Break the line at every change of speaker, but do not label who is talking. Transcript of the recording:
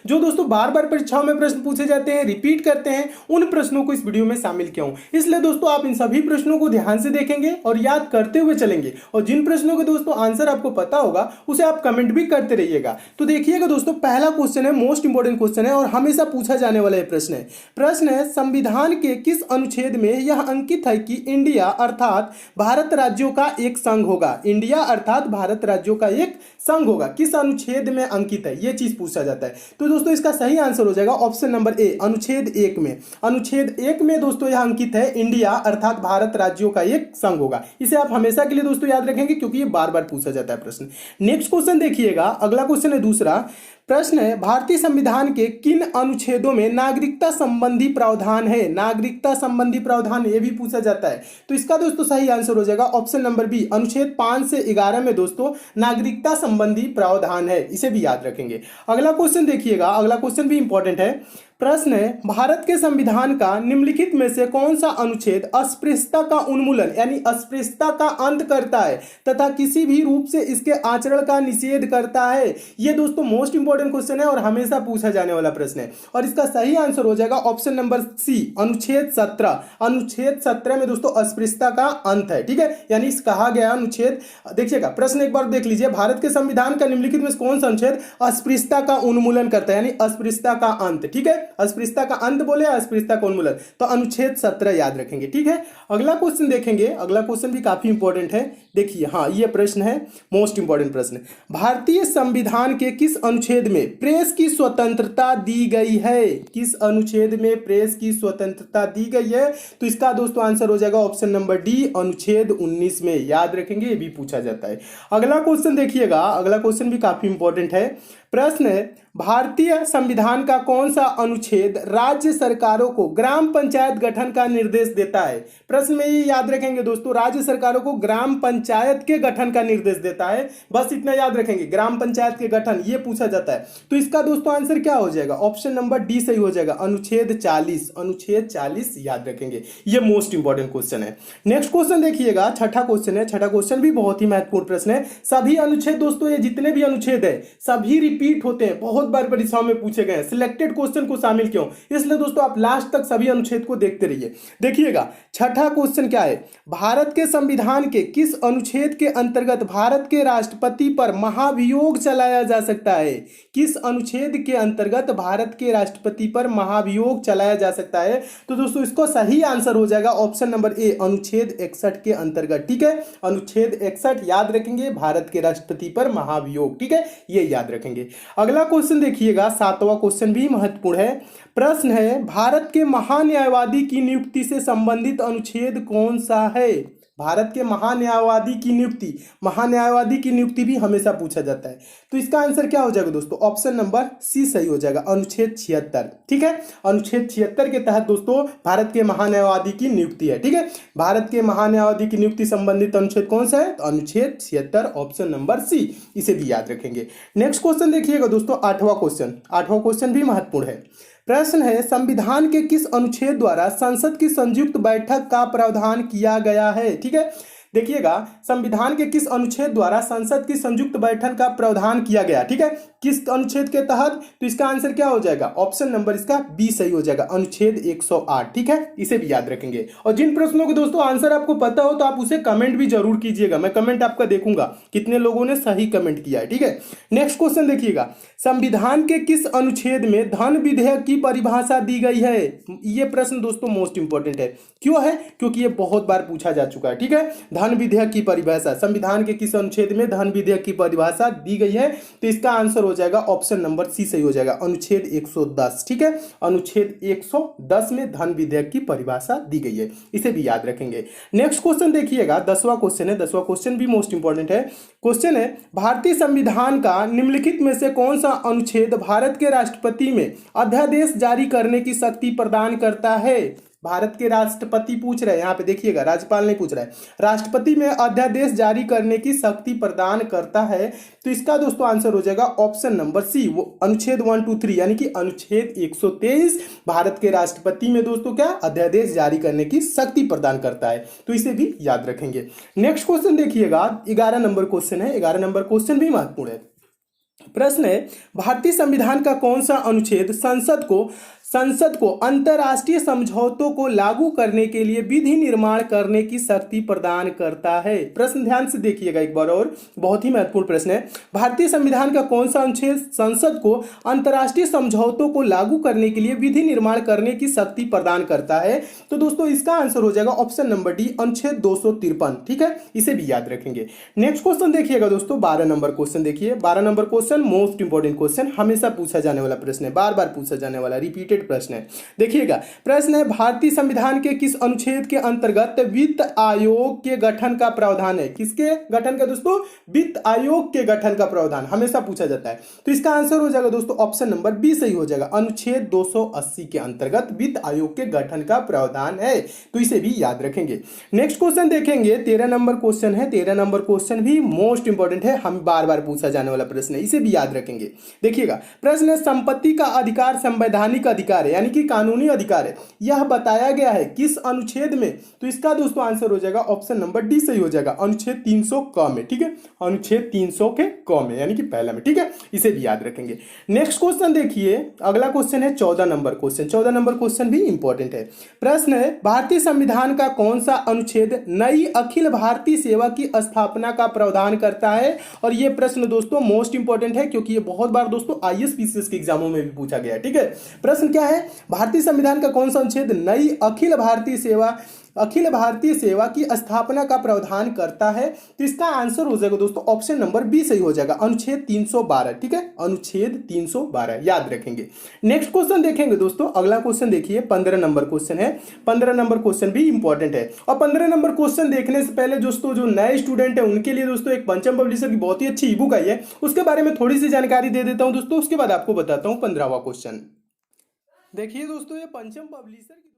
जो दोस्तों बार बार परीक्षाओं में प्रश्न पूछे जाते हैं, रिपीट करते हैं, उन प्रश्नों को इस वीडियो में शामिल किया हूं। इसलिए दोस्तों आप इन सभी प्रश्नों को ध्यान से देखेंगे और याद करते हुए चलेंगे, और जिन प्रश्नों के दोस्तों आंसर आपको पता होगा उसे आप कमेंट भी करते रहिएगा। तो देखिएगा दोस्तों, पहला क्वेश्चन है, मोस्ट इंपॉर्टेंट क्वेश्चन है और हमेशा पूछा जाने वाला यह प्रश्न है संविधान के किस अनुच्छेद में यह अंकित है कि इंडिया अर्थात भारत राज्यों का एक संघ होगा। इंडिया अर्थात भारत राज्यों का एक संघ होगा, किस अनुच्छेद में अंकित है, यह चीज पूछा जाता है। तो दोस्तों इसका सही आंसर हो जाएगा ऑप्शन नंबर ए, अनुच्छेद 1 में। अनुच्छेद 1 में दोस्तों यह अंकित है, इंडिया अर्थात भारत राज्यों का एक संघ होगा। इसे आप हमेशा के लिए दोस्तों याद रखेंगे क्योंकि ये बार बार पूछा जाता है प्रश्न। नेक्स्ट क्वेश्चन देखिएगा, अगला क्वेश्चन है दूसरा। प्रश्न है भारतीय संविधान के किन अनुच्छेदों में नागरिकता संबंधी प्रावधान है। नागरिकता संबंधी प्रावधान ये भी पूछा जाता है। तो इसका दोस्तों सही आंसर हो जाएगा ऑप्शन नंबर बी, अनुच्छेद 5 से 11 में दोस्तों नागरिकता संबंधी प्रावधान है, इसे भी याद रखेंगे। अगला क्वेश्चन देखिएगा, अगला क्वेश्चन भी इंपॉर्टेंट है। प्रश्न है भारत के संविधान का निम्नलिखित में से कौन सा अनुच्छेद अस्पृश्यता का उन्मूलन यानी अस्पृश्यता का अंत करता है तथा किसी भी रूप से इसके आचरण का निषेध करता है। यह दोस्तों मोस्ट इंपॉर्टेंट क्वेश्चन है और हमेशा पूछा जाने वाला प्रश्न है, और इसका सही आंसर हो जाएगा ऑप्शन नंबर सी, अनुच्छेद 17। अनुच्छेद 17 में दोस्तों अस्पृश्यता का अंत है, ठीक है, यानी कहा गया अनुच्छेद, देखिएगा प्रश्न एक बार देख लीजिए, भारत के संविधान का निम्नलिखित में कौन सा अनुच्छेद अस्पृश्यता का उन्मूलन करता है, यानी अस्पृश्यता का अंत, ठीक है, अस्पृश्यता का अंत बोले, अस्पृश्यता का उन्मूलन, तो अनुच्छेद 17 याद रखेंगे, ठीक है। अगला क्वेश्चन देखेंगे, अगला क्वेश्चन भी काफी इंपॉर्टेंट है। देखिए हाँ, ये प्रश्न है मोस्ट इंपॉर्टेंट प्रश्न। भारतीय संविधान के किस अनुच्छेद में प्रेस की स्वतंत्रता दी गई है। किस अनुच्छेद में प्रेस की स्वतंत्रता दी गई है, तो इसका दोस्तों आंसर हो जाएगा ऑप्शन नंबर डी, अनुच्छेद 19 में, याद रखेंगे, ये भी पूछा जाता है। अगला क्वेश्चन देखिएगा, अगला क्वेश्चन भी काफी इंपॉर्टेंट है। प्रश्न है भारतीय संविधान का कौन सा अनुच्छेद राज्य सरकारों को ग्राम पंचायत गठन का निर्देश देता है। प्रश्न में ये याद रखेंगे दोस्तों, राज्य सरकारों को ग्राम पंचायत के गठन का निर्देश देता है, बस इतना याद रखेंगे, ग्राम पंचायत के गठन, ये पूछा जाता है। तो इसका दोस्तों आंसर क्या हो जाएगा, ऑप्शन नंबर डी सही हो जाएगा, अनुच्छेद 40, अनुच्छेद 40 याद रखेंगे, ये मोस्ट इंपॉर्टेंट क्वेश्चन है। नेक्स्ट क्वेश्चन देखिएगा, छठा क्वेश्चन है, छठा क्वेश्चन भी बहुत ही महत्वपूर्ण प्रश्न है। सभी अनुच्छेद दोस्तों, ये जितने भी अनुच्छेद है सभी रिपीट होते हैं, बहुत बार परीक्षाओं में पूछे गए हैं, सिलेक्टेड क्वेश्चन को शामिल क्यों, इसलिए दोस्तों आप लास्ट तक सभी अनुच्छेद को देखते रहिए। देखिएगा छठा क्वेश्चन क्या है, भारत के संविधान के किस अनुच्छेद के अंतर्गत भारत के राष्ट्रपति पर महाभियोग चलाया जा सकता है। किस अनुच्छेद के अंतर्गत भारत के राष्ट्रपति पर महाभियोग चलाया जा सकता है, तो दोस्तों इसको सही आंसर हो जाएगा ऑप्शन नंबर ए, अनुच्छेद 61 के अंतर्गत, ठीक है, अनुच्छेद 61 याद रखेंगे, भारत के राष्ट्रपति पर महाभियोग, ठीक है, ये याद रखेंगे। अगला क्वेश्चन देखिएगा, सातवां क्वेश्चन भी महत्वपूर्ण है। प्रश्न है भारत के महान्यायवादी की नियुक्ति से संबंधित अनुच्छेद कौन सा है। भारत के महान्यायवादी की नियुक्ति भी हमेशा पूछा जाता है, तो इसका आंसर क्या हो जाएगा दोस्तों, ऑप्शन नंबर सी सही हो जाएगा, अनुच्छेद 76, ठीक है, अनुच्छेद 76 के तहत दोस्तों भारत के महान्यायवादी की नियुक्ति है, ठीक है। भारत के महान्यायवादी की नियुक्ति संबंधित अनुच्छेद कौन सा है, तो अनुच्छेद 76, ऑप्शन नंबर सी, इसे भी याद रखेंगे। नेक्स्ट क्वेश्चन देखिएगा दोस्तों, आठवां क्वेश्चन भी महत्वपूर्ण है। प्रश्न है संविधान के किस अनुच्छेद द्वारा संसद की संयुक्त बैठक का प्रावधान किया गया है, ठीक है। देखिएगा संविधान के किस अनुच्छेद द्वारा संसद की संयुक्त बैठक का प्रावधान किया गया, ठीक है, किस अनुच्छेद के तहत, तो इसका आंसर क्या हो जाएगा, ऑप्शन नंबर इसका बी सही हो जाएगा, अनुच्छेद 108, ठीक है, इसे भी याद रखेंगे। और जिन प्रश्नों के दोस्तों आंसर आपको पता हो तो आप उसे कमेंट भी जरूर कीजिएगा, मैं कमेंट आपका देखूंगा कितने लोगों ने सही कमेंट किया है, ठीक है। नेक्स्ट क्वेश्चन देखिएगा, संविधान के किस अनुच्छेद में धन विधेयक की परिभाषा दी गई है। यह प्रश्न दोस्तों मोस्ट इंपॉर्टेंट है, क्यों है, क्योंकि यह बहुत बार पूछा जा चुका है, ठीक है। धन विधेयक की परिभाषा, संविधान के किस अनुच्छेद में धन विधेयक की परिभाषा दी गई है, तो इसका आंसर हो जाएगा ऑप्शन नंबर सी सही हो जाएगा, अनुच्छेद 110, ठीक है, अनुच्छेद 110 में धन विधेयक की परिभाषा दी गई है, इसे भी याद रखेंगे। नेक्स्ट क्वेश्चन देखिएगा, 10वां क्वेश्चन है, 10वां क्वेश्चन भी मोस्ट इंपॉर्टेंट है। क्वेश्चन है भारतीय संविधान का निम्नलिखित में से कौन सा अनुच्छेद भारत के राष्ट्रपति में अध्यादेश जारी करने की शक्ति प्रदान करता है। भारत के राष्ट्रपति पूछ रहे हैं, यहाँ पे देखिएगा, राज्यपाल नहीं पूछ रहा है, राष्ट्रपति में अध्यादेश जारी करने की शक्ति प्रदान करता है, तो इसका दोस्तों आंसर हो जाएगा ऑप्शन नंबर सी, वो अनुच्छेद 123 यानी कि अनुच्छेद 123 भारत के राष्ट्रपति में दोस्तों क्या अध्यादेश जारी करने की शक्ति प्रदान करता है, तो इसे भी याद रखेंगे। नेक्स्ट क्वेश्चन देखिएगा, 11 नंबर क्वेश्चन है, 11 नंबर क्वेश्चन भी महत्वपूर्ण है। प्रश्न है, भारतीय संविधान का कौन सा अनुच्छेद संसद को अंतर्राष्ट्रीय समझौतों को लागू करने के लिए विधि निर्माण करने की शक्ति प्रदान करता है। प्रश्न ध्यान से देखिएगा एक बार और, बहुत ही महत्वपूर्ण प्रश्न है। भारतीय संविधान का कौन सा अनुच्छेद संसद को अंतर्राष्ट्रीय समझौतों को लागू करने के लिए विधि निर्माण करने की शक्ति प्रदान करता है? तो दोस्तों इसका आंसर हो जाएगा ऑप्शन नंबर डी, अनुच्छेद 253। ठीक है, इसे भी याद रखेंगे। नेक्स्ट क्वेश्चन देखिएगा दोस्तों, 12 नंबर क्वेश्चन देखिए। 12 number question most important question, हमेशा पूछा जाने वाला प्रश्न है, बार बार पूछा जाने वाला रिपीटेड प्रश्न है। देखिएगा, प्रश्न है, भारतीय संविधान के किस अनुच्छेद के अंतर्गत वित्त आयोग के गठन का प्रावधान है? किसके गठन का दोस्तों? वित्त आयोग के गठन का प्रावधान हमेशा पूछा जाता है। तो इसका आंसर हो जाएगा दोस्तों ऑप्शन नंबर बी सही हो जाएगा, अनुच्छेद 280 के अंतर्गत वित्त आयोग के गठन का प्रावधान है। तो इसे भी याद रखेंगे। नेक्स्ट क्वेश्चन देखेंगे, 13 नंबर क्वेश्चन है। 13 नंबर क्वेश्चन भी मोस्ट इंपोर्टेंट है, हम बार बार पूछा जाने वाला प्रश्न है, इसे भी याद रखेंगे। देखिएगा, प्रश्न है, संपत्ति का अधिकार संवैधानिक अधिकार है, यानी कि कानूनी अधिकार है, यह बताया गया है किस अनुच्छेद में? तो इसका दोस्तों आंसर हो जाएगा ऑप्शन नंबर डी सही हो जाएगा, अनुच्छेद 300 क में। ठीक है, अनुच्छेद 300 के क में, यानी कि पहला में। ठीक है, इसे भी याद रखेंगे। नेक्स्ट क्वेश्चन देखिए, अगला क्वेश्चन है 14 नंबर क्वेश्चन। 14 नंबर क्वेश्चन भी इंपॉर्टेंट है। प्रश्न है, भारतीय संविधान का कौन सा अनुच्छेद नई अखिल भारतीय सेवा की स्थापना का प्रावधान करता है? और यह प्रश्न दोस्तों मोस्ट इंपॉर्टेंट है, क्योंकि ये बहुत बार दोस्तों आईएएस पीसीएस के एग्जामों में भी पूछा गया है। ठीक है, प्रश्न क्या है, भारतीय संविधान का कौन सा अनुच्छेद नई अखिल भारतीय सेवा की स्थापना का प्रावधान करता है? तो इसका आंसर हो जाएगा दोस्तों ऑप्शन नंबर बी सही हो जाएगा, अनुच्छेद 312। ठीक है, अनुच्छेद 312 याद रखेंगे। नेक्स्ट क्वेश्चन देखेंगे दोस्तों, अगला क्वेश्चन देखिए, 15 नंबर क्वेश्चन है। 15 नंबर क्वेश्चन भी इंपॉर्टेंट है। और 15 नंबर क्वेश्चन देखने से पहले दोस्तों जो नए स्टूडेंट है उनके लिए दोस्तों एक पंचम पब्लिशर की बहुत ही अच्छी ई बुक आई है, उसके बारे में थोड़ी सी जानकारी दे देता हूं दोस्तों, उसके बाद आपको बताता हूं 15वां क्वेश्चन। देखिए दोस्तों, ये पंचम पब्लिशर